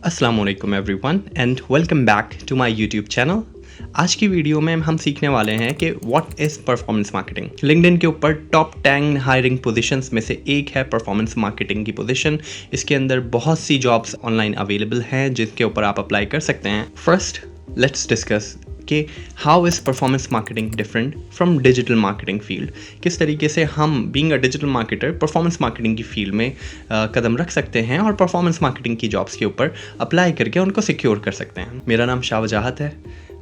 अस्सलामुअलैकुम everyone and welcome back to my YouTube channel. आज की वीडियो में हम सीखने वाले हैं कि what is performance marketing. LinkedIn के ऊपर टॉप 10 हायरिंग पोजीशंस में से एक है परफॉर्मेंस मार्केटिंग की पोजीशन। इसके अंदर बहुत सी जॉब्स ऑनलाइन अवेलेबल हैं जिसके ऊपर आप अप्लाई कर सकते हैं। फर्स्ट लेट्स डिस्कस कि how is performance marketing different from digital marketing field. किस तरीके से हम being a digital marketer performance marketing की फील्ड में कदम रख सकते हैं और परफॉर्मेंस मार्केटिंग की जॉब्स के ऊपर अप्लाई करके उनको सिक्योर कर सकते हैं। मेरा नाम शाह वजाहत है।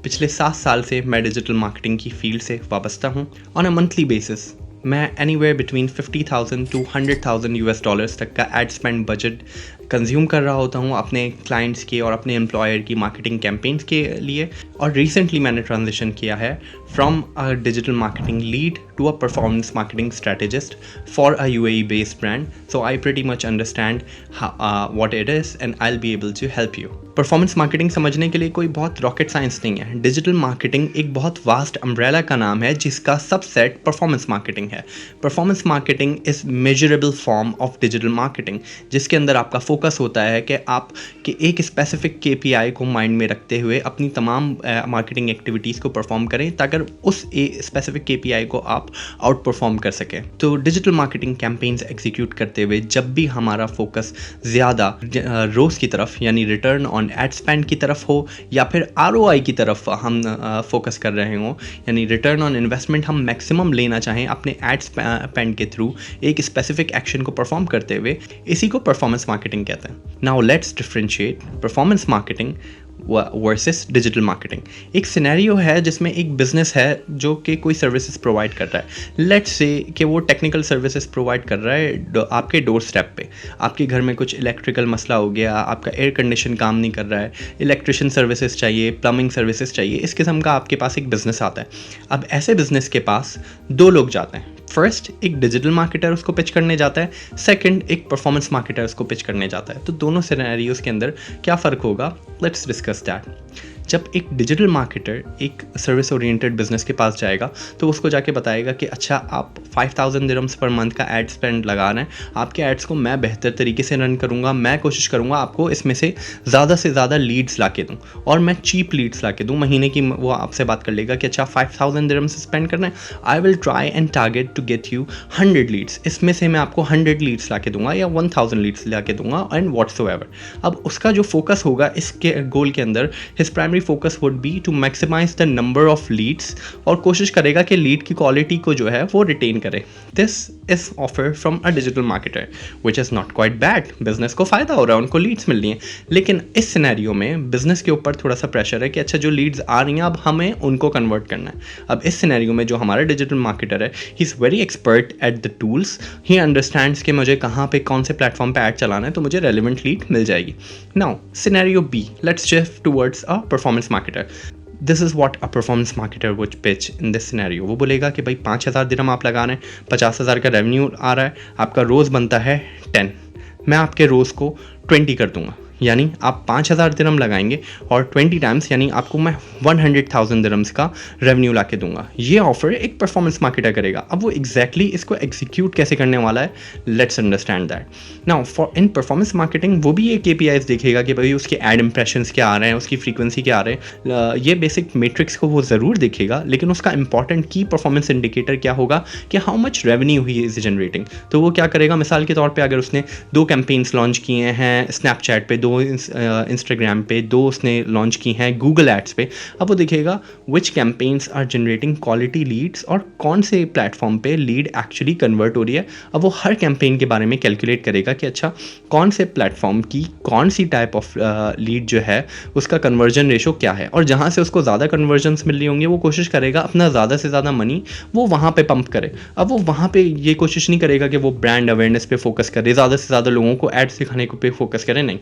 पिछले 7 साल से मैं डिजिटल मार्केटिंग की फील्ड से वाबस्ता हूँ। ऑन अ मंथली बेसिस मैं anywhere between 50,000 to 100,000 US dollars तक का एड स्पेंड बजट कंज्यूम कर रहा होता हूँ अपने क्लाइंट्स के और अपने एम्प्लॉयर की मार्केटिंग कैंपेन्स के लिए। और रिसेंटली मैंने ट्रांजिशन किया है from a digital marketing lead to a performance marketing strategist for a UAE based brand. So I pretty much understand what it is and I will be able to help you. Performance marketing समझने के लिए कोई बहुत rocket science नहीं है। Digital marketing एक बहुत vast umbrella का नाम है जिसका सबसेट परफॉर्मेंस मार्केटिंग है। Performance marketing is measurable form of digital marketing, जिसके अंदर आपका फोकस होता है कि आप कि एक स्पेसिफिक KPI को माइंड में रखते हुए अपनी तमाम मार्केटिंग एक्टिविटीज़ को परफॉर्म करें ताकि उस स्पेसिफिक KPI को आप आउट परफॉर्म कर सकें। तो डिजिटल मार्केटिंग कैंपेन्स एग्जीक्यूट करते हुए जब भी हमारा फोकस ज़्यादा रोज की तरफ यानी रिटर्न ऑन एड स्पेंड की तरफ हो या फिर ROI की तरफ हम फोकस कर रहे हों, यानी रिटर्न ऑन इन्वेस्टमेंट हम मैक्सिमम लेना चाहें अपने एड स्पेंड के थ्रू एक स्पेसिफिक एक्शन को परफॉर्म करते हुए, इसी को परफॉर्मेंस मार्केटिंग कहते हैं। Now let's differentiate performance marketing versus digital marketing. एक सिनेरियो है जिसमें एक बिजनेस है जो कि कोई सर्विसेज प्रोवाइड कर रहा है। लेट्स से कि वो टेक्निकल सर्विसेज प्रोवाइड कर रहा है आपके डोर स्टेप पे। आपके घर में कुछ इलेक्ट्रिकल मसला हो गया, आपका एयर कंडीशन काम नहीं कर रहा है, इलेक्ट्रिशियन सर्विसेज चाहिए, प्लम्बिंग सर्विसेज चाहिए, इस किस्म का आपके पास एक बिज़नेस आता है। अब ऐसे बिजनेस के पास 2 लोग जाते हैं। फर्स्ट एक डिजिटल मार्केटर उसको पिच करने जाता है, सेकंड एक परफॉर्मेंस मार्केटर उसको पिच करने जाता है। तो दोनों सिनेरियोज के अंदर क्या फ़र्क होगा, लेट्स डिस्कस दैट। जब एक डिजिटल मार्केटर एक सर्विस ओरिएंटेड बिजनेस के पास जाएगा तो उसको जाके बताएगा कि अच्छा आप 5,000 दिरहम्स पर मंथ का एड स्पेंड लगा रहे हैं, आपके एड्स को मैं बेहतर तरीके से रन करूँगा, मैं कोशिश करूँगा आपको इसमें से ज़्यादा लीड्स ला के दूँ और मैं चीप लीड्स ला के दूँ। महीने की वो आपसे बात कर लेगा कि अच्छा 5,000 दिरहम्स स्पेंड करना है, I will try and target to get you 100 leads. इसमें से मैं आपको 100 लीड्स ला के दूँगा या 1,000 लीड्स ला के दूँगा एंड व्हाट्सोएवर। अब उसका जो फोकस होगा इसके गोल के अंदर, his primary focus would be to maximize the number of leads और कोशिश करेगा कि लीड की क्वालिटी को जो है वो रिटेन करे। This is offer from a digital marketer which is not quite bad. Business को फ़ायदा हो रहा है, उनको लीड्स मिल रही हैं, लेकिन इस सिनेरियो में बिजनेस के ऊपर थोड़ा सा प्रेशर है कि अच्छा जो लीड्स आ रही हैं अब हमें उनको कन्वर्ट करना है। अब इस सिनेरियो में जो हमारा डिजिटल मार्केटर है, he is very expert at the tools. He understands कि मुझे कहाँ पे कौन से प्लेटफॉर्म पे ऐड चलाना है तो मुझे रेलिवेंट लीड मिल जाएगी। Now scenario B, let's shift towards a performance marketer. This is what a performance marketer would pitch in this scenario. वो बोलेगा कि भाई 5,000 दिरहम आप लगा रहे हैं, 50,000 का रेवेन्यू आ रहा है, आपका रोज़ बनता है 10, मैं आपके रोज़ को 20 कर दूंगा। यानी आप 5,000 दिरहम लगाएंगे और 20 टाइम्स यानी आपको मैं 100,000 दिरहम्स का रेवेन्यू ला के दूंगा। ये ऑफर एक परफॉर्मेंस मार्केटर करेगा। अब वो एग्जैक्टली इसको एग्जीक्यूट कैसे करने वाला है, let's understand that. Now for in performance marketing वो भी ये KPIs देखेगा कि भाई उसके एड इंप्रेशंस क्या आ रहे हैं, उसकी फ्रीक्वेंसी क्या आ रहे हैं। ये बेसिक मेट्रिक्स को वो ज़रूर देखेगा, लेकिन उसका इंपॉर्टेंट की परफॉर्मेंस इंडिकेटर क्या होगा कि how much revenue he is generating. तो वो क्या करेगा, मिसाल के तौर पर अगर उसने 2 कैंपेन्स लॉन्च किए हैं स्नैपचैट पे, 2 इंस्टाग्राम पे, 2 उसने लॉन्च की हैं गूगल एड्स पे, अब वो देखेगा which campaigns are generating quality leads और कौन से प्लेटफॉर्म पे लीड एक्चुअली कन्वर्ट हो रही है। अब वो हर कैंपेन के बारे में कैलकुलेट करेगा कि अच्छा कौन से प्लेटफॉर्म की कौन सी टाइप ऑफ लीड जो है उसका कन्वर्जन रेशो क्या है, और जहाँ से उसको ज़्यादा कन्वर्जन्स मिल रही होंगी वो कोशिश करेगा अपना ज़्यादा से ज़्यादा मनी वो वहाँ पे पंप करे। अब वो वहाँ पे ये कोशिश नहीं करेगा कि वो ब्रांड अवेयरनेस पे फोकस करे, ज़्यादा से ज़्यादा लोगों को एड्स दिखाने पे फोकस करे, नहीं।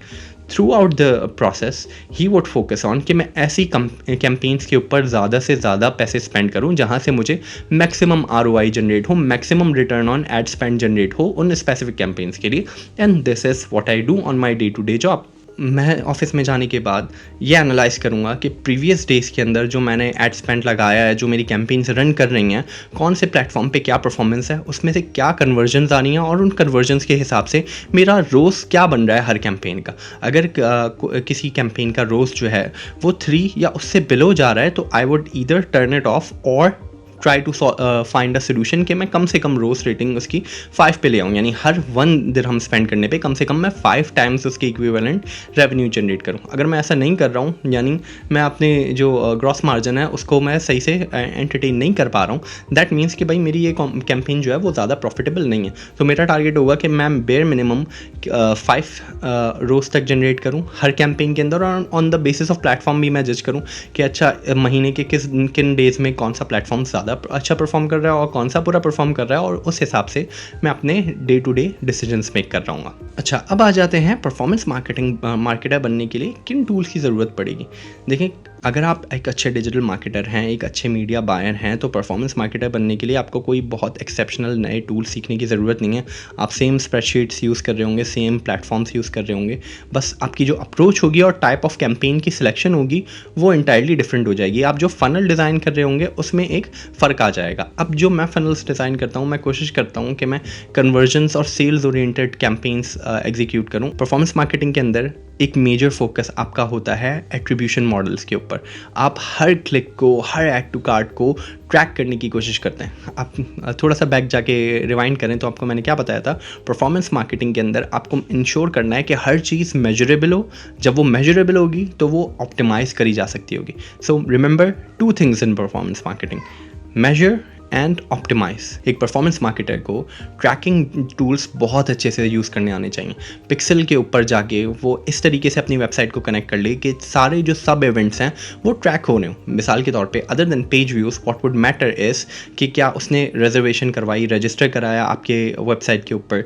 Through out the process he would focus on कि मैं ऐसी कैंपेन्स के ऊपर ज़्यादा से ज़्यादा पैसे स्पेंड करूं जहां से मुझे मैक्सिमम ROI जनरेट हो, maximum return on ad spend generate हो उन स्पेसिफिक कैंपेन्स के लिए। And this is what I do on my day to day job. मैं ऑफिस में जाने के बाद ये एनालाइज़ करूँगा कि प्रीवियस डेज़ के अंदर जो मैंने एड स्पेंड लगाया है, जो मेरी कैंपेन्स रन कर रही हैं, कौन से प्लेटफॉर्म पे क्या परफॉर्मेंस है, उसमें से क्या कन्वर्जन्स आ रही हैं और उन कन्वर्जन्स के हिसाब से मेरा रोज़ क्या बन रहा है हर कैंपेन का। अगर किसी कैंपेन का रोज़ जो है वो 3 या उससे बिलो जा रहा है तो I would either turn it off और try to find a solution कि मैं कम से कम रोज रेटिंग उसकी 5 पे ले आऊँ, यानी हर 1 दिरहम स्पेंड करने पे कम से कम मैं 5 टाइम्स उसके इक्विवेलेंट रेवेन्यू जनरेट करूँ। अगर मैं ऐसा नहीं कर रहा हूँ, यानी मैं अपने जो ग्रॉस मार्जिन है उसको मैं सही से एंटरटेन नहीं कर पा रहा हूँ, दैट मीन्स कि भाई मेरी ये कैंपेन जो है वो ज़्यादा प्रॉफिटेबल नहीं है। तो मेरा टारगेट होगा कि मैं बेयर मिनिमम 5 रोज तक जनरेट करूँ हर कैंपेन के अंदर, और on the basis of platform भी मैं जज करूँ कि अच्छा महीने के किन डेज़ में कौन सा प्लेटफॉर्म ज़्यादा अच्छा परफॉर्म कर रहा है और कौन सा पूरा परफॉर्म कर रहा है, और उस हिसाब से मैं अपने day to day decisions make कर रहा हूँ। अच्छा, अब आ जाते हैं परफॉर्मेंस मार्केटर बनने के लिए किन टूल्स की ज़रूरत पड़ेगी। देखिए, अगर आप एक अच्छे डिजिटल मार्केटर हैं, एक अच्छे मीडिया बायर हैं, तो परफॉर्मेंस मार्केटर बनने के लिए आपको कोई बहुत एक्सेप्शनल नए टूल सीखने की ज़रूरत नहीं है। आप सेम स्प्रेडशीट्स यूज़ कर रहे होंगे, सेम प्लेटफॉर्म्स यूज़ कर रहे होंगे, बस आपकी जो अप्रोच होगी और टाइप ऑफ कैंपेन की सिलेक्शन होगी वो इंटायरली डिफरेंट हो जाएगी। आप जो फ़नल डिज़ाइन कर रहे होंगे उसमें एक फ़र्क आ जाएगा। अब जो मैं फ़नल्स डिज़ाइन करता हूँ, मैं कोशिश करता हूँ कि मैं कन्वर्जन्स और सेल्स ओरिएंटेड कैंपेन्स एग्जीक्यूट करूँ। परफॉर्मेंस मार्केटिंग के अंदर एक मेजर फोकस आपका होता है एट्रीब्यूशन मॉडल्स के ऊपर। आप हर क्लिक को, हर ऐड टू कार्ट को ट्रैक करने की कोशिश करते हैं। आप थोड़ा सा बैक जाके रिवाइंड करें तो आपको मैंने क्या बताया था, परफॉर्मेंस मार्केटिंग के अंदर आपको इंश्योर करना है कि हर चीज़ मेजरेबल हो। जब वो मेजरेबल होगी तो वो ऑप्टिमाइज करी जा सकती होगी। So remember 2 things in performance marketing, measure and optimize. एक परफॉर्मेंस मार्केटर को ट्रैकिंग टूल्स बहुत अच्छे से यूज़ करने आने चाहिए। पिक्सल के ऊपर जाके वो इस तरीके से अपनी वेबसाइट को कनेक्ट कर ले कि सारे जो सब इवेंट्स हैं वो ट्रैक होने हो। मिसाल के तौर पे other than page views, what would matter is कि क्या उसने रिजर्वेशन करवाई, रजिस्टर कराया आपके वेबसाइट के ऊपर,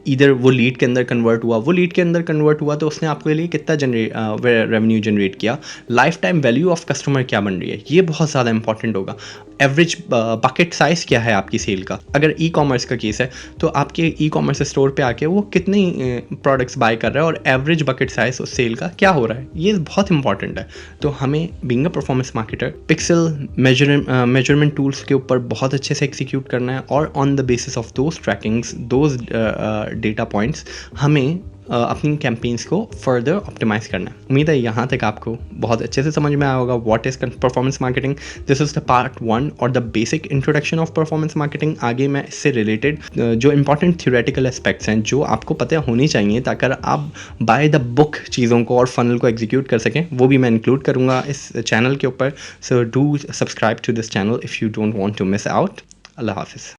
इधर वो लीड के अंदर कन्वर्ट हुआ, वो लीड के अंदर कन्वर्ट हुआ तो उसने आपके लिए कितना रेवेन्यू जनरेट किया, life time value of customer क्या बन रही है, ये बहुत ज़्यादा इंपॉर्टेंट होगा। एवरेज बकेट साइज़ क्या है आपकी सेल का। अगर ई कॉमर्स का केस है तो आपके ई कॉमर्स स्टोर पे आके वो कितनी प्रोडक्ट्स बाय कर रहा है और एवरेज बकेट साइज़ उस सेल का क्या हो रहा है, ये बहुत इंपॉर्टेंट है। तो हमें being a performance marketer pixel measurement tools के ऊपर बहुत अच्छे से एग्जीक्यूट करना है, और on the basis of those trackings, those data points हमें अपनी कैंपेन्स को फर्दर ऑप्टिमाइज करना है। उम्मीद है यहाँ तक आपको बहुत अच्छे से समझ में आया होगा what is performance marketing. This is the part 1 और the basic introduction of performance marketing. आगे मैं इससे रिलेटेड जो इंपॉर्टेंट थ्योरेटिकल एस्पेक्ट्स हैं जो आपको पता होनी चाहिए ताकि आप बाय द बुक चीज़ों को और फनल को एग्जीक्यूट कर सकें, वो भी मैं इंक्लूड करूँगा इस चैनल के ऊपर। So do subscribe to this channel if you don't want to miss out. अल्लाह हाफिज़।